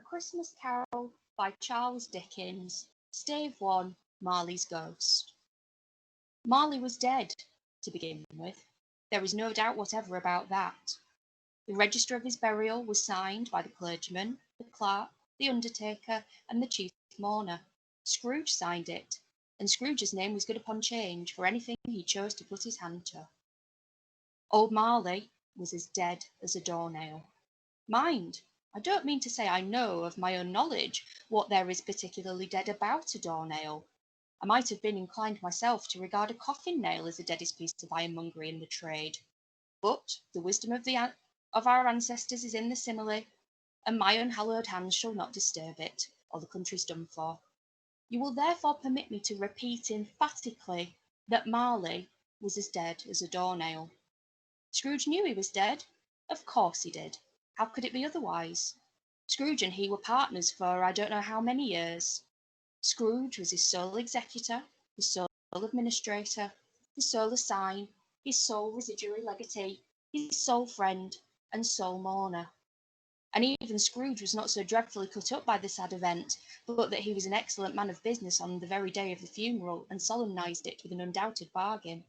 Christmas Carol by Charles Dickens, Stave 1, Marley's Ghost. Marley was dead, to begin with. There is no doubt whatever about that. The register of his burial was signed by the clergyman, the clerk, the undertaker, and the chief mourner. Scrooge signed it, and Scrooge's name was good upon change for anything he chose to put his hand to. Old Marley was as dead as a doornail. Mind, I don't mean to say I know of my own knowledge what there is particularly dead about a doornail. I might have been inclined myself to regard a coffin nail as the deadest piece of ironmongery in the trade. But the wisdom of our ancestors is in the simile, and my unhallowed hands shall not disturb it, or the country's done for. You will therefore permit me to repeat emphatically that Marley was as dead as a doornail. Scrooge knew he was dead. Of course he did. How could it be otherwise? Scrooge and he were partners for I don't know how many years. Scrooge was his sole executor, his sole administrator, his sole assign, his sole residuary legatee, his sole friend, and sole mourner. And even Scrooge was not so dreadfully cut up by the sad event, but that he was an excellent man of business on the very day of the funeral, and solemnised it with an undoubted bargain.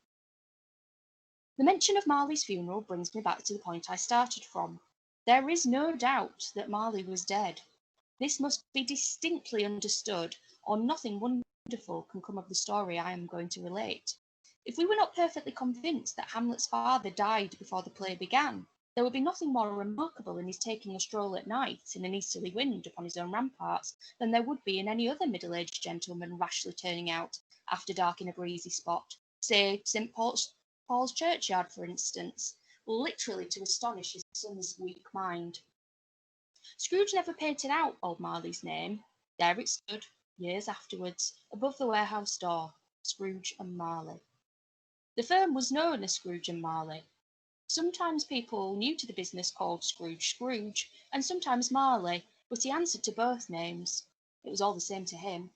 The mention of Marley's funeral brings me back to the point I started from. There is no doubt that Marley was dead. This must be distinctly understood, or nothing wonderful can come of the story I am going to relate. If we were not perfectly convinced that Hamlet's father died before the play began, there would be nothing more remarkable in his taking a stroll at night in an easterly wind upon his own ramparts than there would be in any other middle-aged gentleman rashly turning out after dark in a breezy spot, say St. Paul's churchyard, for instance, literally to astonish his son's weak mind. Scrooge never painted out old Marley's name. There it stood, years afterwards, above the warehouse door, Scrooge and Marley. The firm was known as Scrooge and Marley. Sometimes people new to the business called Scrooge Scrooge, and sometimes Marley, but he answered to both names. It was all the same to him.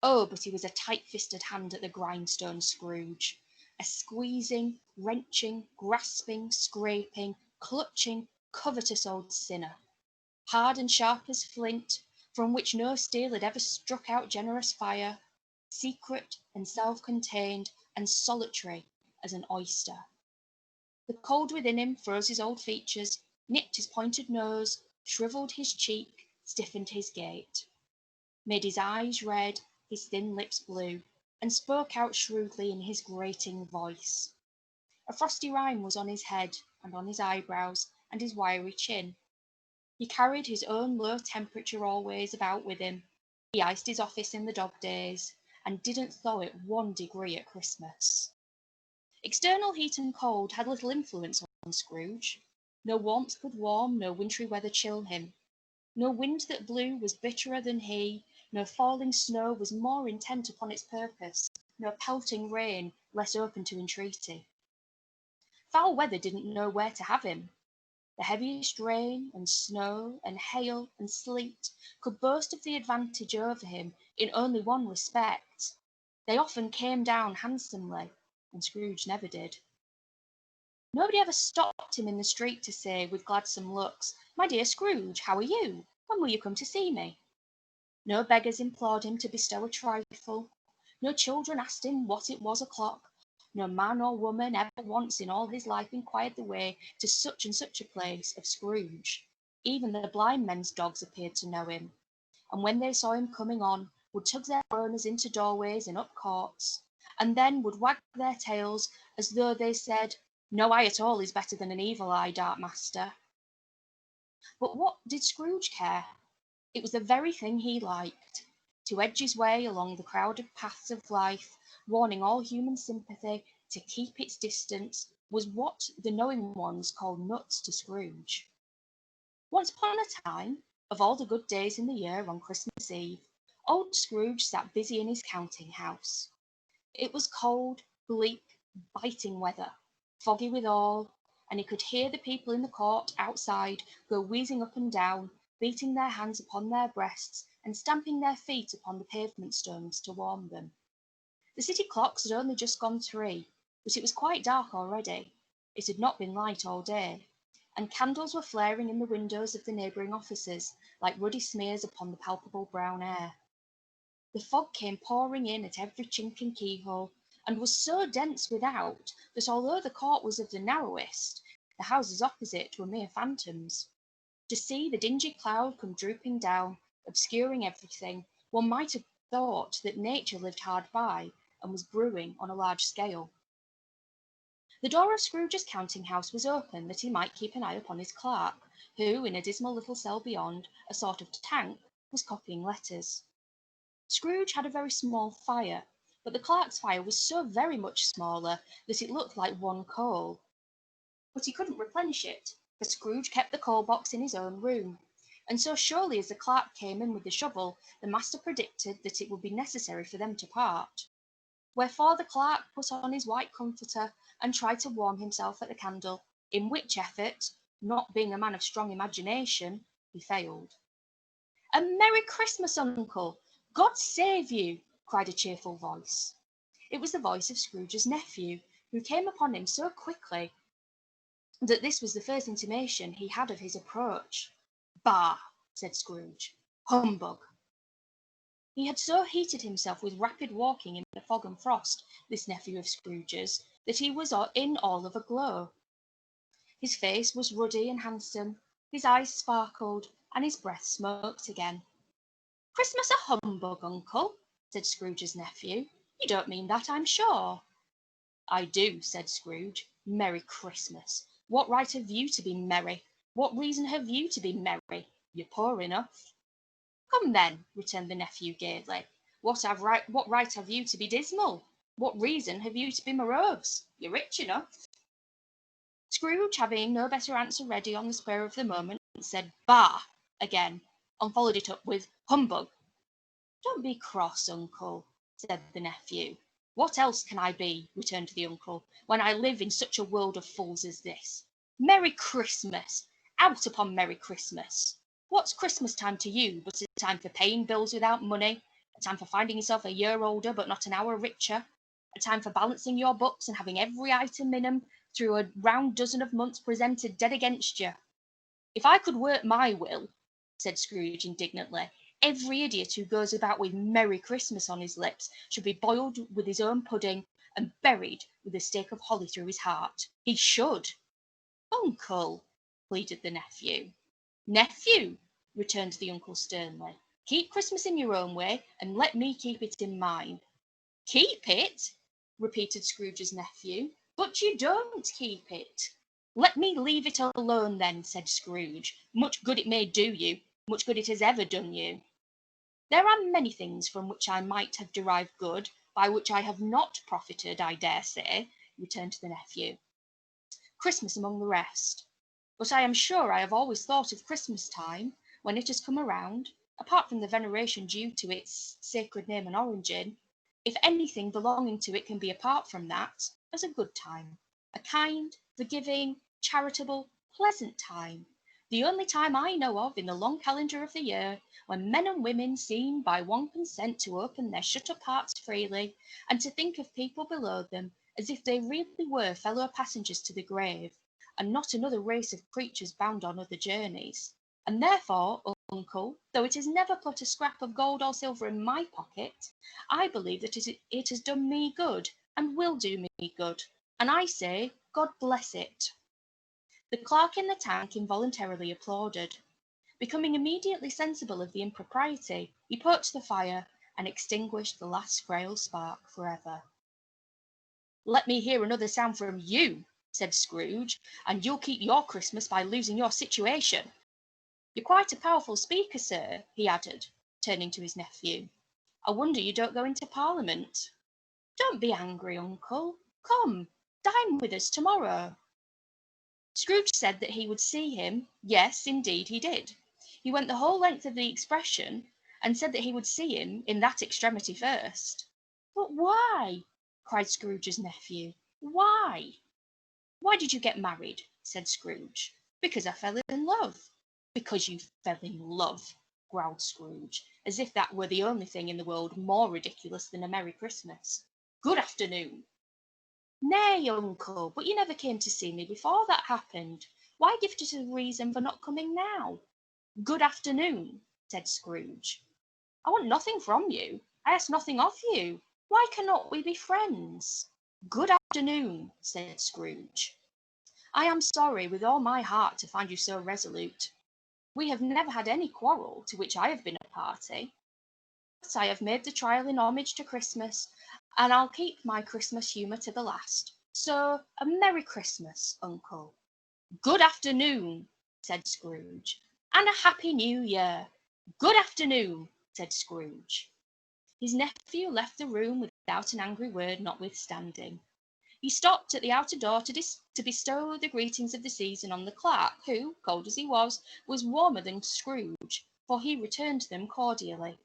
Oh, but he was a tight-fisted hand at the grindstone, Scrooge. A squeezing, wrenching, grasping, scraping, clutching, covetous old sinner. Hard and sharp as flint, from which no steel had ever struck out generous fire, secret and self-contained and solitary as an oyster. The cold within him froze his old features, nipped his pointed nose, shrivelled his cheek, stiffened his gait, made his eyes red, his thin lips blue, and spoke out shrewdly in his grating voice. A frosty rime was on his head, and on his eyebrows, and his wiry chin. He carried his own low temperature always about with him. He iced his office in the dog days, and didn't thaw it 1 degree at Christmas. External heat and cold had little influence on Scrooge. No warmth could warm, no wintry weather chill him. No wind that blew was bitterer than he, no falling snow was more intent upon its purpose, no pelting rain less open to entreaty. Foul weather didn't know where to have him. The heaviest rain and snow and hail and sleet could boast of the advantage over him in only one respect. They often came down handsomely, and Scrooge never did. Nobody ever stopped him in the street to say, with gladsome looks, "My dear Scrooge, how are you? When will you come to see me?" No beggars implored him to bestow a trifle. No children asked him what it was o'clock. No man or woman ever once in all his life inquired the way to such and such a place of Scrooge. Even the blind men's dogs appeared to know him, and when they saw him coming on, would tug their owners into doorways and up courts, and then would wag their tails as though they said, "No eye at all is better than an evil eye, dark master." But what did Scrooge care? It was the very thing he liked. To edge his way along the crowded paths of life, warning all human sympathy to keep its distance, was what the knowing ones called nuts to Scrooge. Once upon a time, of all the good days in the year on Christmas Eve, old Scrooge sat busy in his counting-house. It was cold, bleak, biting weather, foggy withal, and he could hear the people in the court outside go wheezing up and down, beating their hands upon their breasts and stamping their feet upon the pavement stones to warm them. The city clocks had only just gone 3, but it was quite dark already. It had not been light all day, and candles were flaring in the windows of the neighbouring offices like ruddy smears upon the palpable brown air. The fog came pouring in at every chink and keyhole, and was so dense without that although the court was of the narrowest, the houses opposite were mere phantoms. To see the dingy cloud come drooping down, obscuring everything, one might have thought that nature lived hard by and was brewing on a large scale. The door of Scrooge's counting-house was open that he might keep an eye upon his clerk, who, in a dismal little cell beyond, a sort of tank, was copying letters. Scrooge had a very small fire, but the clerk's fire was so very much smaller that it looked like one coal. But he couldn't replenish it, for Scrooge kept the coal box in his own room, and so surely as the clerk came in with the shovel, the master predicted that it would be necessary for them to part. Wherefore the clerk put on his white comforter and tried to warm himself at the candle, in which effort, not being a man of strong imagination, he failed. "A Merry Christmas, uncle! God save you!" cried a cheerful voice. It was the voice of Scrooge's nephew, who came upon him so quickly that this was the first intimation he had of his approach. "Bah!" said Scrooge. "Humbug!" He had so heated himself with rapid walking in the fog and frost, this nephew of Scrooge's, that he was in all of a glow. His face was ruddy and handsome, his eyes sparkled, and his breath smoked again. "Christmas a humbug, uncle?" said Scrooge's nephew. "You don't mean that, I'm sure." "I do," said Scrooge. "Merry Christmas! What right have you to be merry? What reason have you to be merry? You're poor enough." "Come then," returned the nephew gaily. What right have you to be dismal? What reason have you to be morose? You're rich enough." Scrooge, having no better answer ready on the spur of the moment, said "Bah!" again, and followed it up with "Humbug!" "Don't be cross, uncle," said the nephew. "What else can I be," returned the uncle, "when I live in such a world of fools as this? Merry Christmas! Out upon Merry Christmas! What's Christmas time to you but a time for paying bills without money, a time for finding yourself a year older but not an hour richer, a time for balancing your books and having every item in 'em through a round dozen of months presented dead against you? If I could work my will," said Scrooge indignantly, "every idiot who goes about with Merry Christmas on his lips should be boiled with his own pudding and buried with a stake of holly through his heart. He should." "Uncle," pleaded the nephew. "Nephew," returned the uncle sternly, "keep Christmas in your own way, and let me keep it in mine." "Keep it!" repeated Scrooge's nephew. "But you don't keep it." "Let me leave it alone, then," said Scrooge. "Much good it may do you, much good it has ever done you." "There are many things from which I might have derived good, by which I have not profited, I dare say," returned the nephew. "Christmas among the rest. But I am sure I have always thought of Christmas time, when it has come around, apart from the veneration due to its sacred name and origin, if anything belonging to it can be apart from that, as a good time, a kind, forgiving, charitable, pleasant time, the only time I know of in the long calendar of the year, when men and women seem by one consent to open their shut-up hearts freely, and to think of people below them as if they really were fellow passengers to the grave, and not another race of creatures bound on other journeys. And therefore, uncle, though it has never put a scrap of gold or silver in my pocket, I believe that it has done me good, and will do me good, and I say, God bless it." The clerk in the tank involuntarily applauded. Becoming immediately sensible of the impropriety, he poked the fire, and extinguished the last frail spark for ever. "Let me hear another sound from you," said Scrooge, "and you'll keep your Christmas by losing your situation. You're quite a powerful speaker, sir," he added, turning to his nephew. "I wonder you don't go into Parliament." "Don't be angry, uncle. Come, dine with us to-morrow." Scrooge said that he would see him. Yes, indeed, he did. He went the whole length of the expression, and said that he would see him in that extremity first. "But why?" cried Scrooge's nephew. "Why?" "Why did you get married?" said Scrooge. "Because I fell in love." "Because you fell in love," growled Scrooge, as if that were the only thing in the world more ridiculous than a Merry Christmas. "Good afternoon." "Nay, uncle, but you never came to see me before that happened. Why give it a reason for not coming now? Good afternoon, said Scrooge. I want nothing from you. I ask nothing of you. Why cannot we be friends? Good afternoon, said Scrooge. I am sorry with all my heart to find you so resolute. We have never had any quarrel to which I have been a party. But I have made the trial in homage to Christmas, and I'll keep my Christmas humour to the last. So, a Merry Christmas, Uncle. Good afternoon, said Scrooge, and a Happy New Year. Good afternoon, said Scrooge. His nephew left the room without an angry word notwithstanding. He stopped at the outer door to bestow the greetings of the season on the clerk, who, cold as he was warmer than Scrooge, for he returned them cordially.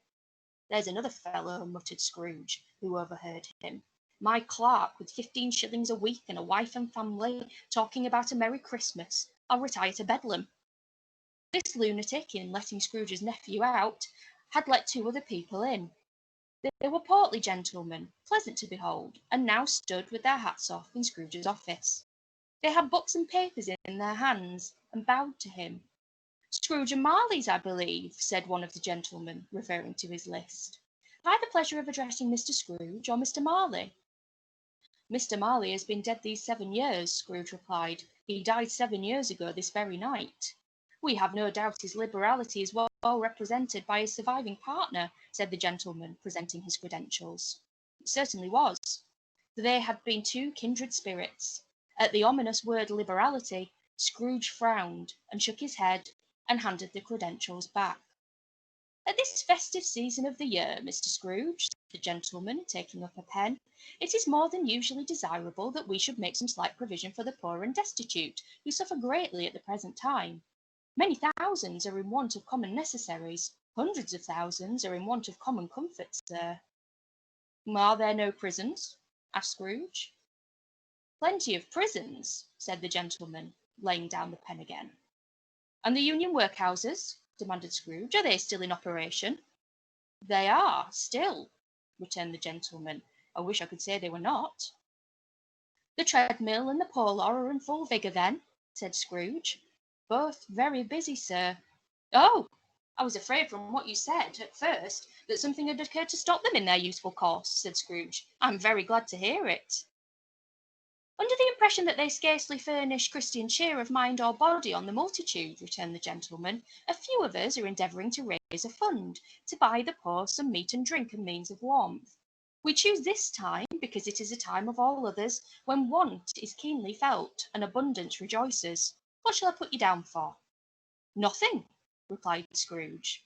There's another fellow, muttered Scrooge, who overheard him. My clerk, with 15 shillings a week and a wife and family, talking about a Merry Christmas. I'll retire to Bedlam. This lunatic, in letting Scrooge's nephew out, had let 2 other people in. They were portly gentlemen, pleasant to behold, and now stood with their hats off in Scrooge's office. They had books and papers in their hands, and bowed to him. Scrooge and Marley's, I believe, said one of the gentlemen, referring to his list. Have I the pleasure of addressing Mr. Scrooge or Mr. Marley? Mr. Marley has been dead these 7 years, Scrooge replied. He died 7 years ago this very night. We have no doubt his liberality is well represented by his surviving partner, said the gentleman, presenting his credentials. It certainly was. They had been 2 kindred spirits. At the ominous word liberality, Scrooge frowned and shook his head and handed the credentials back. At this festive season of the year, Mr. Scrooge, said the gentleman, taking up a pen, it is more than usually desirable that we should make some slight provision for the poor and destitute, who suffer greatly at the present time. Many thousands are in want of common necessaries. Hundreds of thousands are in want of common comforts, sir. Are there no prisons? Asked Scrooge. Plenty of prisons, said the gentleman, laying down the pen again. And the union workhouses? Demanded Scrooge. Are they still in operation? They are, still, returned the gentleman. I wish I could say they were not. The treadmill and the poor law are in full vigour, then, said Scrooge. Both very busy, sir. Oh, I was afraid from what you said at first that something had occurred to stop them in their useful course, said Scrooge. I'm very glad to hear it. Under the impression that they scarcely furnish Christian cheer of mind or body on the multitude, returned the gentleman, a few of us are endeavouring to raise a fund to buy the poor some meat and drink and means of warmth. We choose this time because it is a time of all others when want is keenly felt and abundance rejoices. What shall I put you down for? Nothing, replied Scrooge.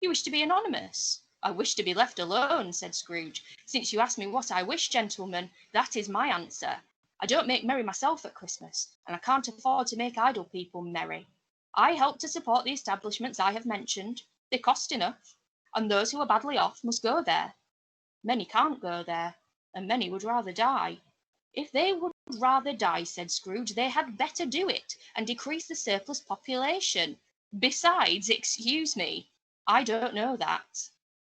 You wish to be anonymous? I wish to be left alone, said Scrooge. Since you ask me what I wish, gentlemen, that is my answer. I don't make merry myself at Christmas, and I can't afford to make idle people merry. I help to support the establishments I have mentioned. They cost enough, and those who are badly off must go there. Many can't go there, and many would rather die. If they would rather die, said Scrooge, they had better do it, and decrease the surplus population. Besides, excuse me, I don't know that.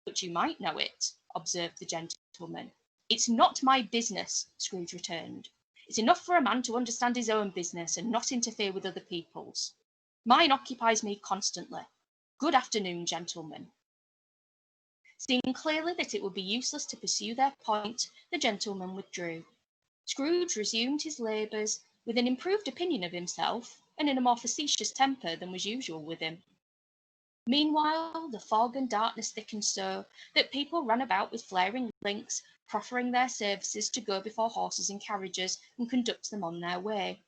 But you might know it, observed the gentleman. It's not my business, Scrooge returned. It's enough for a man to understand his own business and not interfere with other people's. Mine occupies me constantly. Good afternoon, gentlemen. Seeing clearly that it would be useless to pursue their point, the gentleman withdrew. Scrooge resumed his labours with an improved opinion of himself and in a more facetious temper than was usual with him. Meanwhile, the fog and darkness thickened so that people ran about with flaring links, proffering their services to go before horses and carriages and conduct them on their way.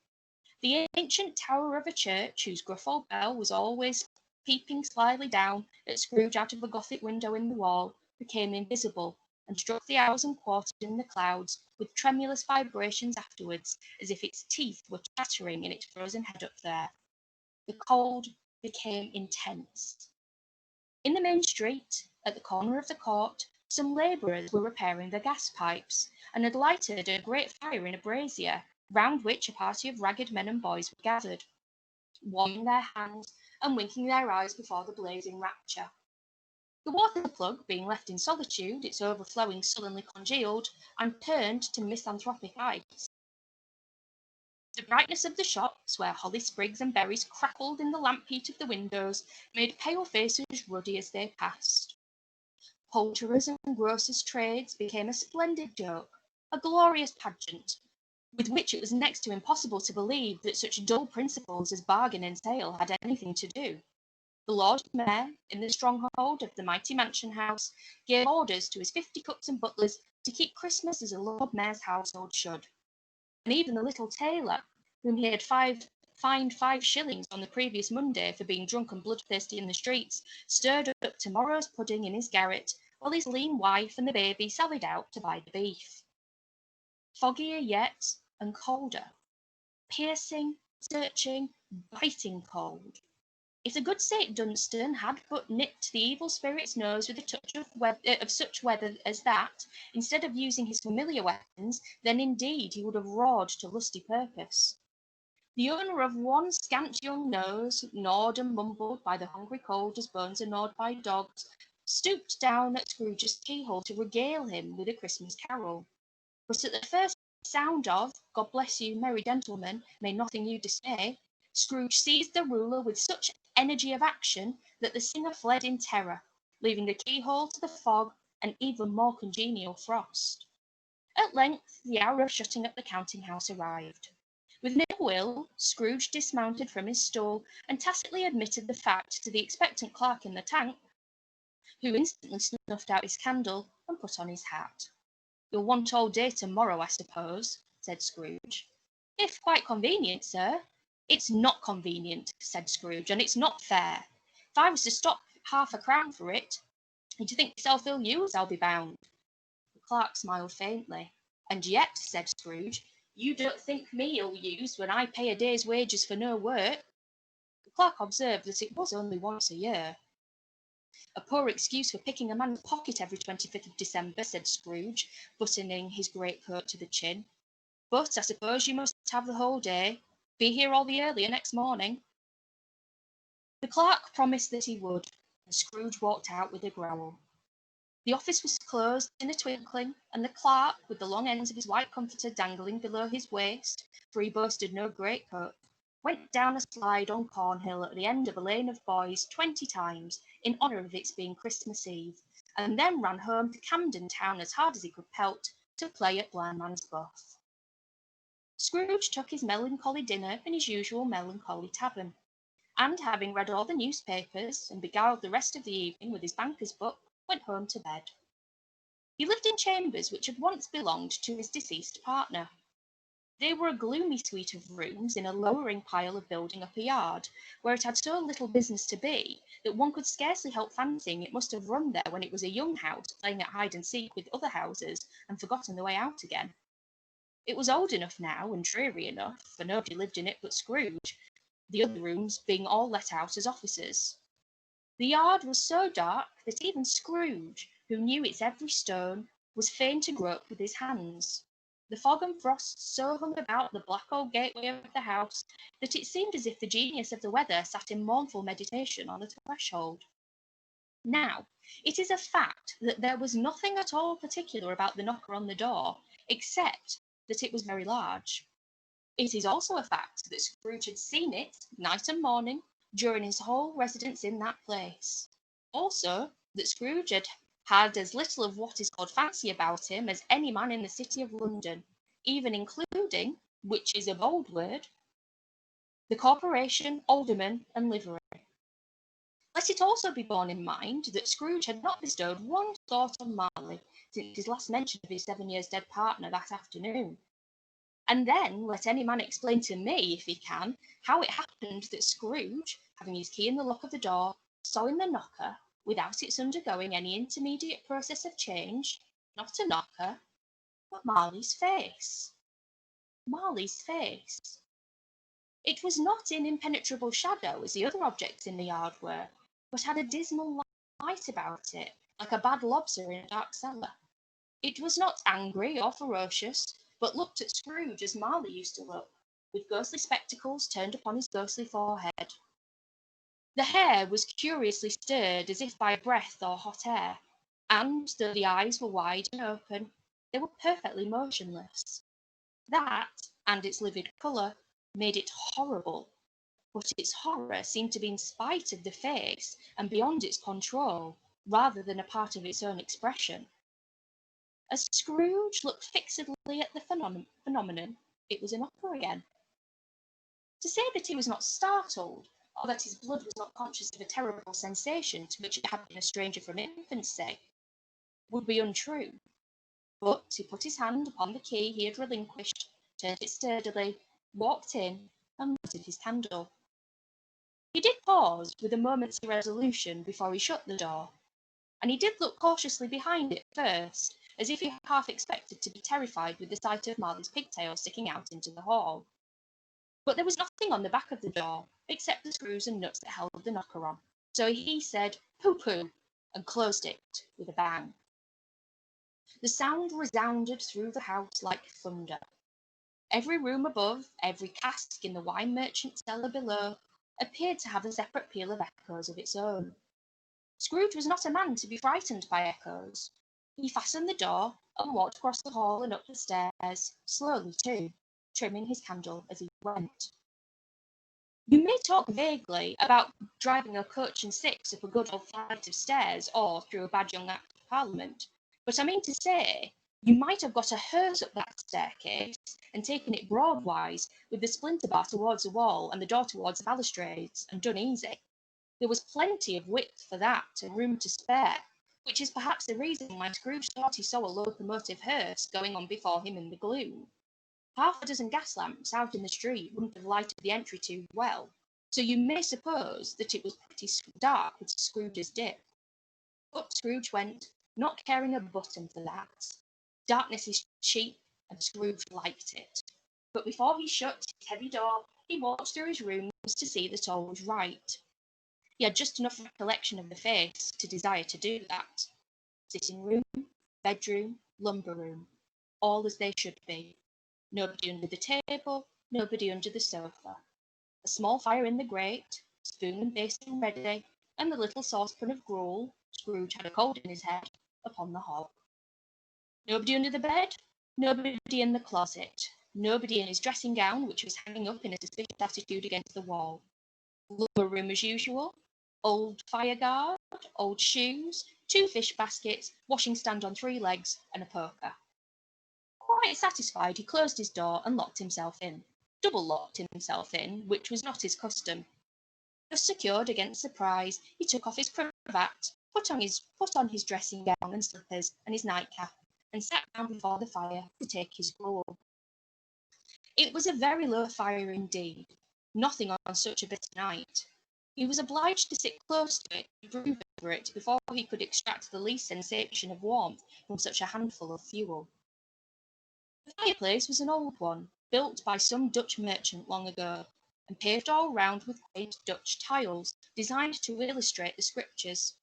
The ancient tower of a church, whose gruff old bell was always peeping slyly down at Scrooge out of a Gothic window in the wall, became invisible, and struck the hours and quarters in the clouds with tremulous vibrations afterwards, as if its teeth were chattering in its frozen head up there. The cold became intense. In the main street, at the corner of the court, some labourers were repairing the gas pipes, and had lighted a great fire in a brazier, round which a party of ragged men and boys were gathered, warming their hands and winking their eyes before the blazing rapture. The water plug, being left in solitude, its overflowing sullenly congealed, and turned to misanthropic eyes. The brightness of the shops, where holly sprigs and berries crackled in the lamp heat of the windows, made pale faces ruddy as they passed. Poulterers' and grocers' trades became a splendid joke, a glorious pageant, with which it was next to impossible to believe that such dull principles as bargain and sale had anything to do. The Lord Mayor, in the stronghold of the mighty mansion house, gave orders to his 50 cooks and butlers to keep Christmas as a Lord Mayor's household should. And even the little tailor, whom he had fined 5 shillings on the previous Monday for being drunk and bloodthirsty in the streets, stirred up tomorrow's pudding in his garret, while his lean wife and the baby sallied out to buy the beef. Foggier yet, and colder. Piercing, searching, biting cold. If the good St. Dunstan had but nipped the evil spirit's nose with a touch of such weather as that, instead of using his familiar weapons, then indeed he would have roared to lusty purpose. The owner of one scant young nose, gnawed and mumbled by the hungry cold as bones are gnawed by dogs, stooped down at Scrooge's keyhole to regale him with a Christmas carol. But at the first sound of "God bless you, merry gentlemen, may nothing you dismay," Scrooge seized the ruler with such energy of action that the singer fled in terror, leaving the keyhole to the fog and even more congenial frost. At length the hour of shutting up the counting-house arrived. With no will, Scrooge dismounted from his stool and tacitly admitted the fact to the expectant clerk in the tank, who instantly snuffed out his candle and put on his hat. "You'll want all day to-morrow, I suppose," said Scrooge. "If quite convenient, sir." "It's not convenient," said Scrooge, "and it's not fair. If I was to stop £0.50 for it, you'd think yourself ill-used, I'll be bound." The clerk smiled faintly. "And yet," said Scrooge, "you don't think me ill-used when I pay a day's wages for no work." The clerk observed that it was only once a year. "A poor excuse for picking a man's pocket every 25th of December," said Scrooge, buttoning his greatcoat to the chin. "But I suppose you must have the whole day. Be here all the earlier next morning." The clerk promised that he would, and Scrooge walked out with a growl. The office was closed in a twinkling, and the clerk, with the long ends of his white comforter dangling below his waist, for he boasted no greatcoat, went down a slide on Cornhill at the end of a lane of boys 20 times, in honour of its being Christmas Eve, and then ran home to Camden Town as hard as he could pelt, to play at Blindman's Buff. Scrooge took his melancholy dinner in his usual melancholy tavern, and having read all the newspapers, and beguiled the rest of the evening with his banker's book, went home to bed. He lived in chambers which had once belonged to his deceased partner. They were a gloomy suite of rooms in a lowering pile of building up a yard, where it had so little business to be that one could scarcely help fancying it must have run there when it was a young house playing at hide-and-seek with other houses and forgotten the way out again. It was old enough now and dreary enough, for nobody lived in it but Scrooge, the other rooms being all let out as offices. The yard was so dark that even Scrooge, who knew its every stone, was fain to grope with his hands. The fog and frost so hung about the black old gateway of the house that it seemed as if the genius of the weather sat in mournful meditation on the threshold. Now, it is a fact that there was nothing at all particular about the knocker on the door, except that it was very large. It is also a fact that Scrooge had seen it, night and morning, during his whole residence in that place. Also, that Scrooge had as little of what is called fancy about him as any man in the city of London, even including, which is a bold word, the corporation, aldermen, and livery. Let it also be borne in mind that Scrooge had not bestowed one thought on Marley since his last mention of his 7 years dead partner that afternoon. And then let any man explain to me, if he can, how it happened that Scrooge, having his key in the lock of the door, saw in the knocker, without its undergoing any intermediate process of change, not a knocker, but Marley's face. Marley's face. It was not in impenetrable shadow as the other objects in the yard were, but had a dismal light about it, like a bad lobster in a dark cellar. It was not angry or ferocious, but looked at Scrooge as Marley used to look, with ghostly spectacles turned upon his ghostly forehead. The hair was curiously stirred as if by breath or hot air, and, though the eyes were wide and open, they were perfectly motionless. That, and its livid colour, made it horrible, but its horror seemed to be in spite of the face and beyond its control, rather than a part of its own expression. As Scrooge looked fixedly at the phenomenon, it was enough again. To say that he was not startled, or that his blood was not conscious of a terrible sensation to which it had been a stranger from infancy, would be untrue. But he put his hand upon the key he had relinquished, turned it sturdily, walked in, and lighted his candle. He did pause with a moment's irresolution before he shut the door, and he did look cautiously behind it first, as if he half expected to be terrified with the sight of Marley's pigtail sticking out into the hall. But there was nothing on the back of the door, except the screws and nuts that held the knocker on, so he said, "Pooh-pooh," and closed it with a bang. The sound resounded through the house like thunder. Every room above, every cask in the wine merchant's cellar below, appeared to have a separate peal of echoes of its own. Scrooge was not a man to be frightened by echoes. He fastened the door and walked across the hall and up the stairs, slowly too, trimming his candle as he went. You may talk vaguely about driving a coach and six up a good old flight of stairs or through a bad young Act of Parliament, but I mean to say, you might have got a hearse up that staircase and taken it broadwise, with the splinter bar towards the wall and the door towards the balustrades, and done easy. There was plenty of width for that and room to spare, which is perhaps the reason why Scrooge thought he saw a locomotive hearse going on before him in the gloom. Half a dozen gas lamps out in the street wouldn't have lighted the entry too well, so you may suppose that it was pretty dark with Scrooge's dip. Up Scrooge went, not caring a button for that. Darkness is cheap, and Scrooge liked it. But before he shut his heavy door, he walked through his rooms to see that all was right. He had just enough recollection of the face to desire to do that. Sitting room, bedroom, lumber room, all as they should be. Nobody under the table, nobody under the sofa. A small fire in the grate, spoon and basin ready, and the little saucepan of gruel, Scrooge had a cold in his head, upon the hob. Nobody under the bed, nobody in the closet, nobody in his dressing gown, which was hanging up in a suspicious attitude against the wall. Lumber room as usual, old fire guard, old shoes, 2 fish baskets, washing stand on 3 legs, and a poker. Quite satisfied, he closed his door and locked himself in. Double locked himself in, which was not his custom. Thus secured against surprise, he took off his cravat, put on his dressing gown and slippers and his nightcap, and sat down before the fire to take his gruel. It was a very low fire indeed, nothing on such a bitter night. He was obliged to sit close to it and brood over it before he could extract the least sensation of warmth from such a handful of fuel. The fireplace was an old one, built by some Dutch merchant long ago, and paved all round with quaint Dutch tiles, designed to illustrate the scriptures.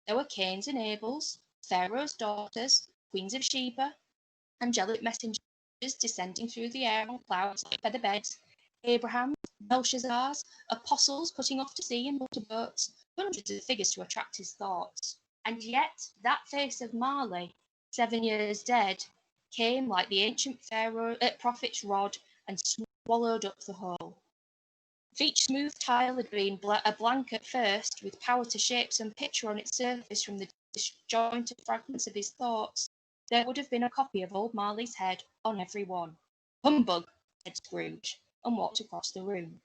There were Cains and Abels, Pharaoh's daughters, Queens of Sheba, angelic messengers descending through the air on clouds like feather beds, Abrahams, Belshazzars, apostles putting off to sea in motorboats, hundreds of figures to attract his thoughts. And yet that face of Marley, 7 years dead, came like the ancient prophet's rod and swallowed up the whole. If each smooth tile had been a blank at first, with power to shape some picture on its surface from the disjointed fragments of his thoughts, there would have been a copy of old Marley's head on every one. "Humbug," said Scrooge, and walked across the room.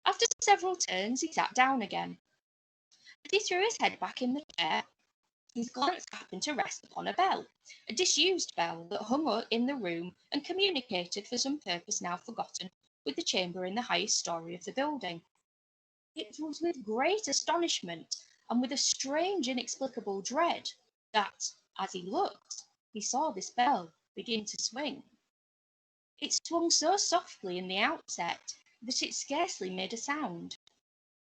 After several turns, he sat down again. As he threw his head back in the chair, his glance happened to rest upon a bell, a disused bell that hung in the room and communicated for some purpose now forgotten with the chamber in the highest story of the building. It was with great astonishment and with a strange inexplicable dread that, as he looked, he saw this bell begin to swing. It swung so softly in the outset that it scarcely made a sound,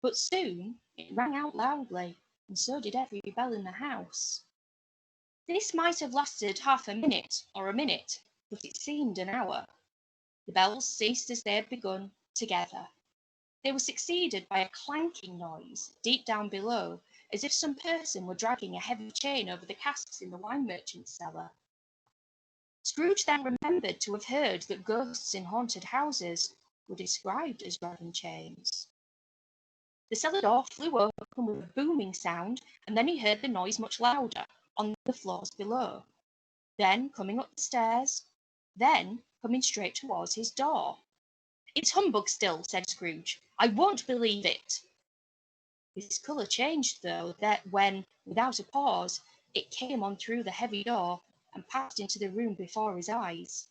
but soon it rang out loudly, and so did every bell in the house. This might have lasted half a minute or a minute, but it seemed an hour. The bells ceased as they had begun, together. They were succeeded by a clanking noise deep down below, as if some person were dragging a heavy chain over the casks in the wine merchant's cellar. Scrooge then remembered to have heard that ghosts in haunted houses were described as grabbing chains. The cellar door flew open with a booming sound, and then he heard the noise much louder, on the floors below. Then coming up the stairs, then coming straight towards his door. "It's humbug still," said Scrooge. "I won't believe it." His colour changed, though, when, without a pause, it came on through the heavy door, and passed into the room before his eyes.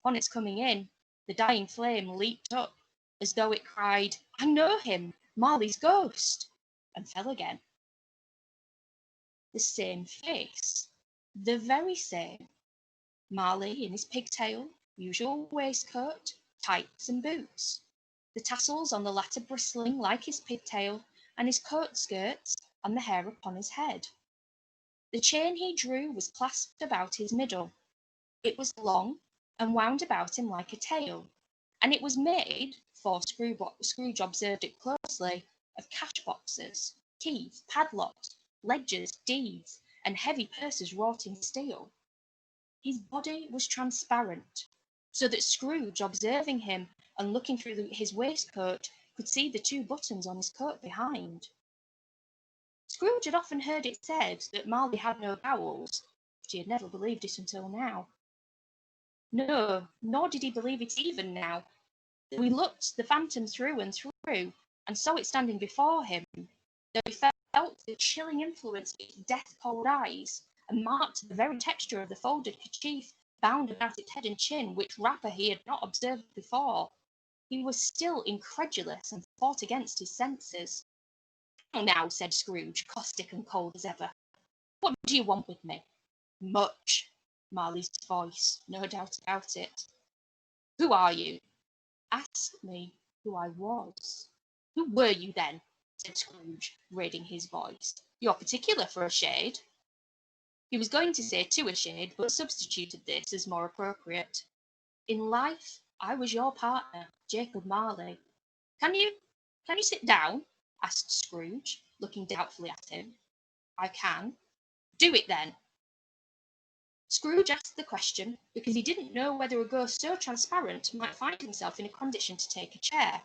Upon its coming in, the dying flame leaped up, as though it cried, "I know him, Marley's ghost," and fell again. The same face, the very same. Marley in his pigtail, usual waistcoat, tights and boots, the tassels on the latter bristling like his pigtail, and his coat skirts and the hair upon his head. The chain he drew was clasped about his middle. It was long, and wound about him like a tail, and it was made, for Scrooge observed it closely, of cash-boxes, keys, padlocks, ledgers, deeds, and heavy purses wrought in steel. His body was transparent, so that Scrooge, observing him and looking through his waistcoat, could see the 2 buttons on his coat behind. Scrooge had often heard it said that Marley had no bowels, but he had never believed it until now. No, nor did he believe it even now. We looked the phantom through and through, and saw it standing before him, though he felt the chilling influence of its death-cold eyes, and marked the very texture of the folded kerchief bound about its head and chin, which wrapper he had not observed before. He was still incredulous, and fought against his senses. "How now," said Scrooge, caustic and cold as ever. "What do you want with me?" "Much." Marley's voice, no doubt about it. "Who are you?" "Ask me who I was." "Who were you then?" said Scrooge, raising his voice. "You're particular for a shade." He was going to say to a shade, but substituted this as more appropriate. "In life, I was your partner, Jacob Marley." Can you sit down?" asked Scrooge, looking doubtfully at him. "I can." "Do it then." Scrooge asked the question because he didn't know whether a ghost so transparent might find himself in a condition to take a chair,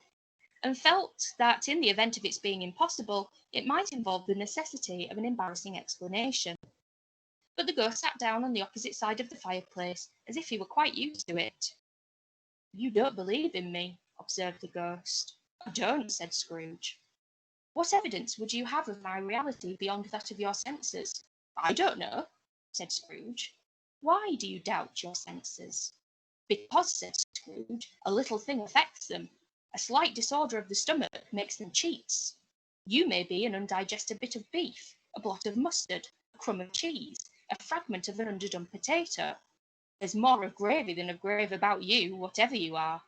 and felt that in the event of its being impossible, it might involve the necessity of an embarrassing explanation. But the ghost sat down on the opposite side of the fireplace, as if he were quite used to it. "You don't believe in me," observed the ghost. "I don't," said Scrooge. "What evidence would you have of my reality beyond that of your senses?" "I don't know," said Scrooge. "Why do you doubt your senses?" "Because," said Scrooge, "a little thing affects them. A slight disorder of the stomach makes them cheats. You may be an undigested bit of beef, a blot of mustard, a crumb of cheese, a fragment of an underdone potato. There's more of gravy than of grave about you, whatever you are."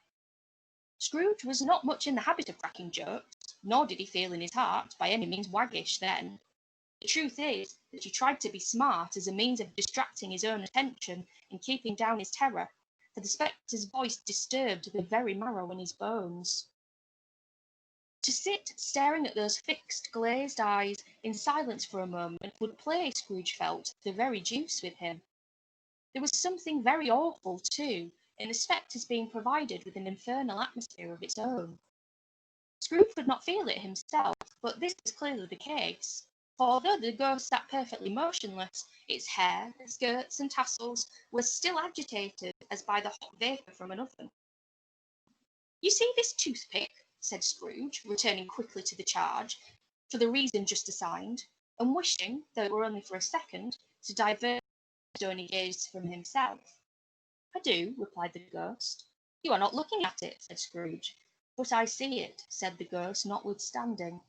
Scrooge was not much in the habit of cracking jokes, nor did he feel in his heart by any means waggish then. The truth is that he tried to be smart as a means of distracting his own attention and keeping down his terror, for the spectre's voice disturbed the very marrow in his bones. To sit staring at those fixed, glazed eyes in silence for a moment would play, Scrooge felt, the very deuce with him. There was something very awful, too, in the spectre's being provided with an infernal atmosphere of its own. Scrooge could not feel it himself, but this was clearly the case, for although the ghost sat perfectly motionless, its hair, skirts, and tassels were still agitated as by the hot vapour from an oven. "You see this toothpick?" said Scrooge, returning quickly to the charge, for the reason just assigned, and wishing, though it were only for a second, to divert his stony gaze from himself. "I do," replied the ghost. "You are not looking at it," said Scrooge. "But I see it," said the ghost, notwithstanding.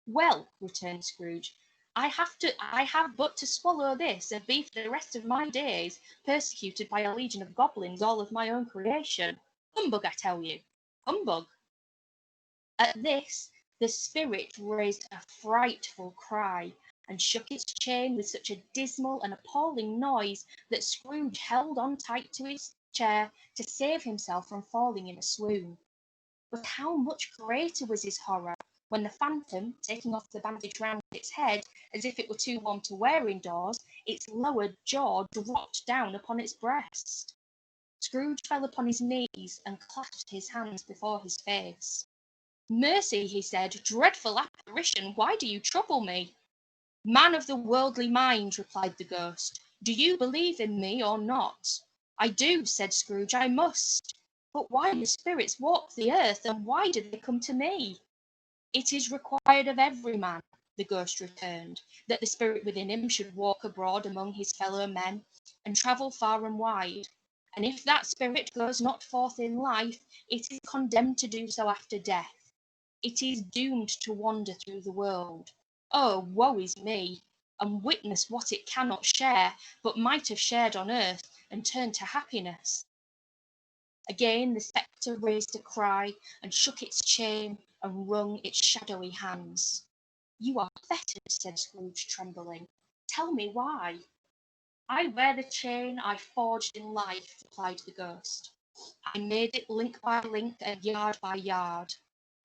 "Well," returned Scrooge, I have but to swallow this, and be for the rest of my days persecuted by a legion of goblins, all of my own creation. Humbug, I tell you. Humbug." At this, the spirit raised a frightful cry, and shook its chain with such a dismal and appalling noise that Scrooge held on tight to his chair to save himself from falling in a swoon. But how much greater was his horror when the phantom, taking off the bandage round its head, as if it were too warm to wear indoors, its lower jaw dropped down upon its breast. Scrooge fell upon his knees and clasped his hands before his face. "Mercy," he said, "dreadful apparition, why do you trouble me?" "Man of the worldly mind," replied the ghost, "do you believe in me or not?" "I do," said Scrooge, "I must. But why do spirits walk the earth, and why do they come to me?" "It is required of every man," the ghost returned, "that the spirit within him should walk abroad among his fellow men, and travel far and wide. And if that spirit goes not forth in life, it is condemned to do so after death. It is doomed to wander through the world. Oh, woe is me! And witness what it cannot share, but might have shared on earth, and turned to happiness." Again the spectre raised a cry, and shook its chain, and wrung its shadowy hands. "You are fettered," said Scrooge, trembling. "Tell me why." "I wear the chain I forged in life," replied the ghost. "I made it link by link and yard by yard.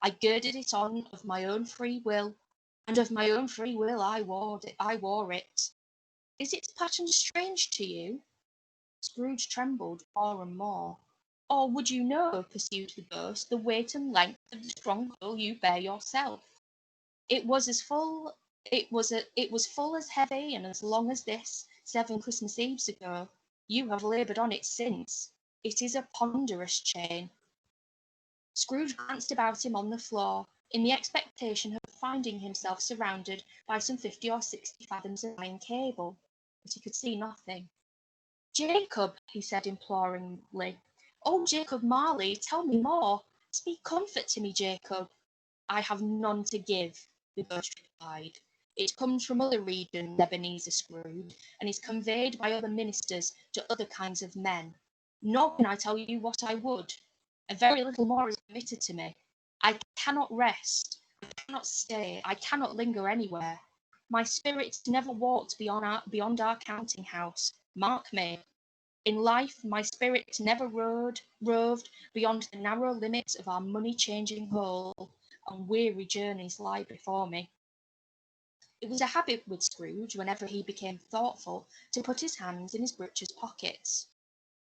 I girded it on of my own free will, and of my own free will I wore it. Is its pattern strange to you?" Scrooge trembled more and more. "Or would you know," pursued the ghost, "the weight and length of the strong bull you bear yourself? It was full as heavy and as long as this, 7 Christmas Eves ago. You have laboured on it since. It is a ponderous chain." Scrooge glanced about him on the floor, in the expectation of finding himself surrounded by some 50 or 60 fathoms of iron cable, but he could see nothing. "Jacob," he said imploringly. "Oh, Jacob Marley, tell me more. Speak comfort to me, Jacob." "I have none to give," the ghost replied. "It comes from other regions, Ebenezer Scrooge, and is conveyed by other ministers to other kinds of men. Nor can I tell you what I would. A very little more is permitted to me. I cannot rest, I cannot stay, I cannot linger anywhere. My spirit never walked beyond our counting house. Mark me. In life, my spirit never roved beyond the narrow limits of our money-changing hole, and weary journeys lie before me." It was a habit with Scrooge, whenever he became thoughtful, to put his hands in his breeches pockets.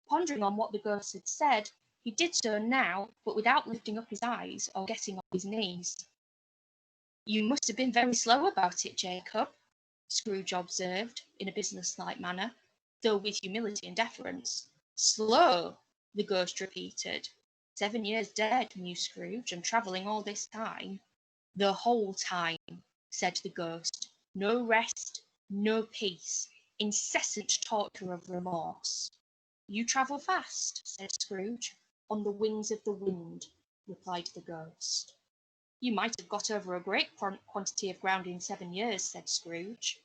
Pondering on what the ghost had said, he did so now, but without lifting up his eyes or getting on his knees. "You must have been very slow about it, Jacob," Scrooge observed, in a business-like manner, though with humility and deference. "Slow!" the ghost repeated. 7 years dead, mused Scrooge, and travelling all this time. "The whole time," said the ghost. "No rest, no peace, incessant torture of remorse." "You travel fast," said Scrooge. "On the wings of the wind," replied the ghost. "You might have got over a great quantity of ground in 7 years," said Scrooge.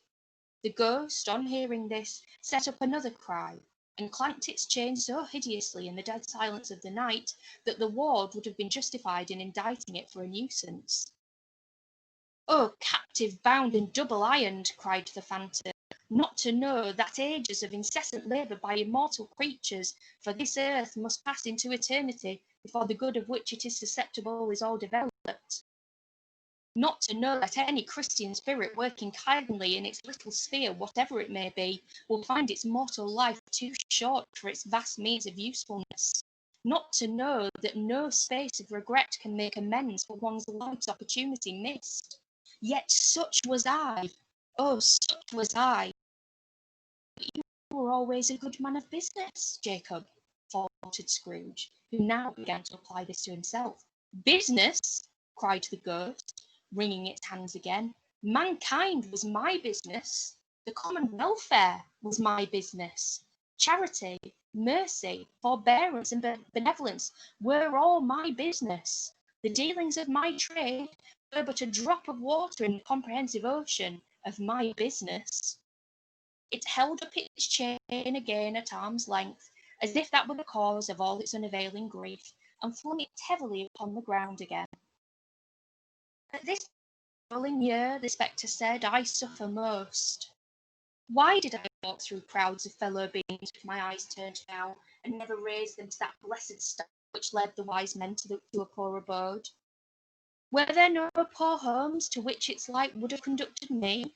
The ghost, on hearing this, set up another cry, and clanked its chain so hideously in the dead silence of the night that the ward would have been justified in indicting it for a nuisance. "O captive bound and double-ironed," cried the phantom, "not to know that ages of incessant labour by immortal creatures for this earth must pass into eternity before the good of which it is susceptible is all developed. Not to know that any Christian spirit working kindly in its little sphere, whatever it may be, will find its mortal life too short for its vast means of usefulness. Not to know that no space of regret can make amends for one's life's opportunity missed. Yet such was I. Oh, such was I. But you were always a good man of business, Jacob," faltered Scrooge, who now began to apply this to himself. "Business!" cried the ghost, wringing its hands again. "Mankind was my business. The common welfare was my business. Charity, mercy, forbearance, and benevolence were all my business. The dealings of my trade were but a drop of water in the comprehensive ocean of my business." It held up its chain again at arm's length, as if that were the cause of all its unavailing grief, and flung it heavily upon the ground again. "At this rolling year," the spectre said, "I suffer most. Why did I walk through crowds of fellow beings with my eyes turned down, and never raise them to that blessed star which led the wise men to a poor abode? Were there no poor homes to which its light would have conducted me?"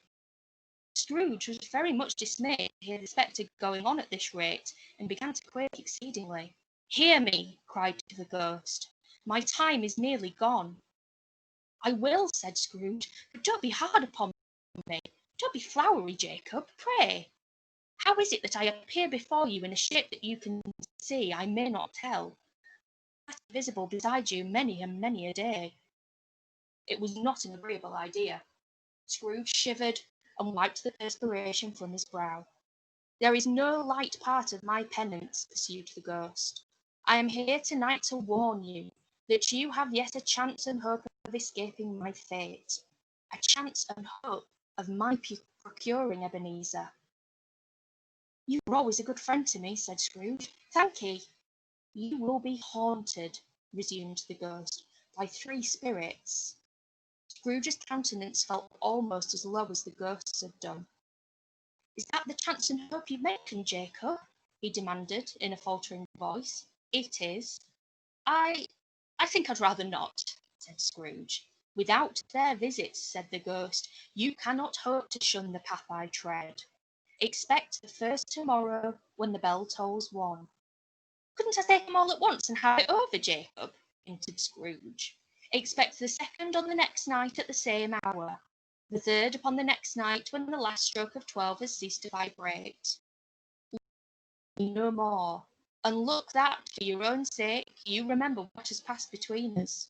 Scrooge was very much dismayed to hear the spectre going on at this rate, and began to quake exceedingly. "Hear me," cried the ghost. "My time is nearly gone." "I will," said Scrooge, "but don't be hard upon me. Don't be flowery, Jacob, pray. How is it that I appear before you in a shape that you can see I may not tell, that visible beside you many and many a day?" It was not an agreeable idea. Scrooge shivered and wiped the perspiration from his brow. "There is no light part of my penance," pursued the ghost. "I am here tonight to warn you that you have yet a chance and hope of escaping my fate, a chance and hope of my procuring Ebenezer." "You were always a good friend to me," said Scrooge. "Thank'ee." "You will be haunted," resumed the ghost, "by three spirits." Scrooge's countenance felt almost as low as the ghost's had done. "Is that the chance and hope you mentioned, Jacob?" he demanded, in a faltering voice. "It is." "I think I'd rather not," said Scrooge. "Without their visits," said the ghost, "you cannot hope to shun the path I tread. Expect the first tomorrow, when the bell tolls one." "Couldn't I take them all at once and have it over, Jacob?" hinted Scrooge. "Expect the second on the next night at the same hour, the third upon the next night when the last stroke of 12 has ceased to vibrate. No more. And look that, for your own sake, you remember what has passed between us."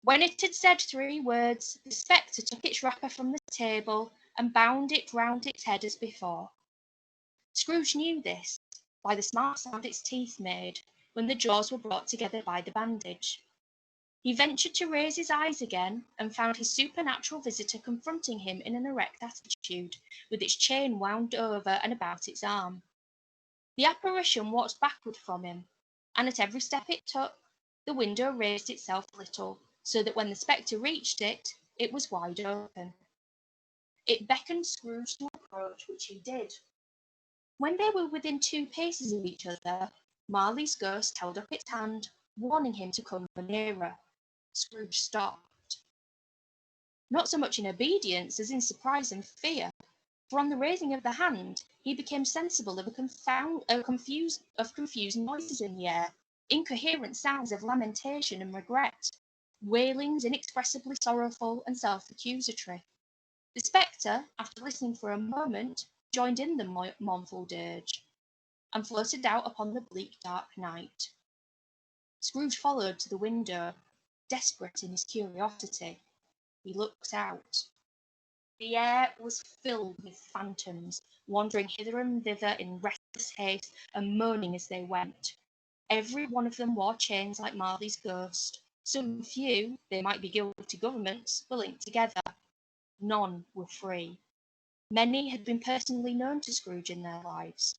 When it had said 3 words, the spectre took its wrapper from the table and bound it round its head as before. Scrooge knew this by the smart sound its teeth made when the jaws were brought together by the bandage. He ventured to raise his eyes again, and found his supernatural visitor confronting him in an erect attitude, with its chain wound over and about its arm. The apparition walked backward from him, and at every step it took, the window raised itself a little, so that when the spectre reached it, it was wide open. It beckoned Scrooge to approach, which he did. When they were within 2 paces of each other, Marley's ghost held up its hand, warning him to come nearer. Scrooge stopped, not so much in obedience as in surprise and fear, for on the raising of the hand he became sensible of confused noises in the air, incoherent sounds of lamentation and regret, wailings inexpressibly sorrowful and self-accusatory. The spectre, after listening for a moment, joined in the mournful dirge, and floated out upon the bleak dark night. Scrooge followed to the window, desperate in his curiosity. He looked out. The air was filled with phantoms, wandering hither and thither in restless haste, and moaning as they went. Every one of them wore chains like Marley's ghost. Some few, they might be guilty governments, were linked together. None were free. Many had been personally known to Scrooge in their lives.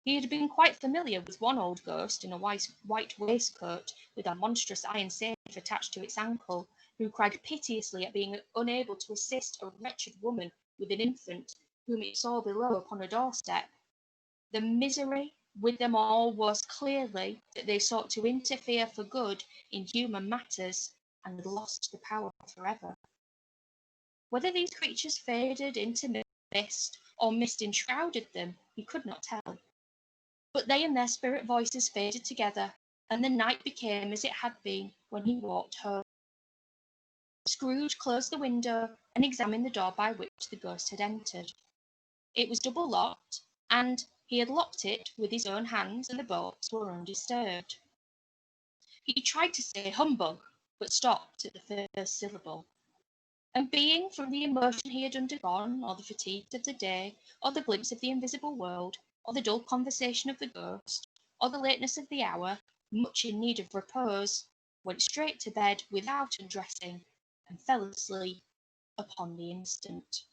He had been quite familiar with one old ghost in a white waistcoat, with a monstrous iron safe attached to its ankle, who cried piteously at being unable to assist a wretched woman with an infant, whom it saw below upon a doorstep. The misery with them all was clearly that they sought to interfere for good in human matters, and had lost the power forever. Whether these creatures faded into mist, or mist enshrouded them, he could not tell. But they and their spirit voices faded together, and the night became as it had been when he walked home. Scrooge closed the window and examined the door by which the ghost had entered. It was double locked, and he had locked it with his own hands, and the bolts were undisturbed. He tried to say humbug, but stopped at the first syllable. And being, from the emotion he had undergone, or the fatigues of the day, or the glimpse of the invisible world, or the dull conversation of the ghost, or the lateness of the hour, much in need of repose, went straight to bed without undressing, and fell asleep upon the instant.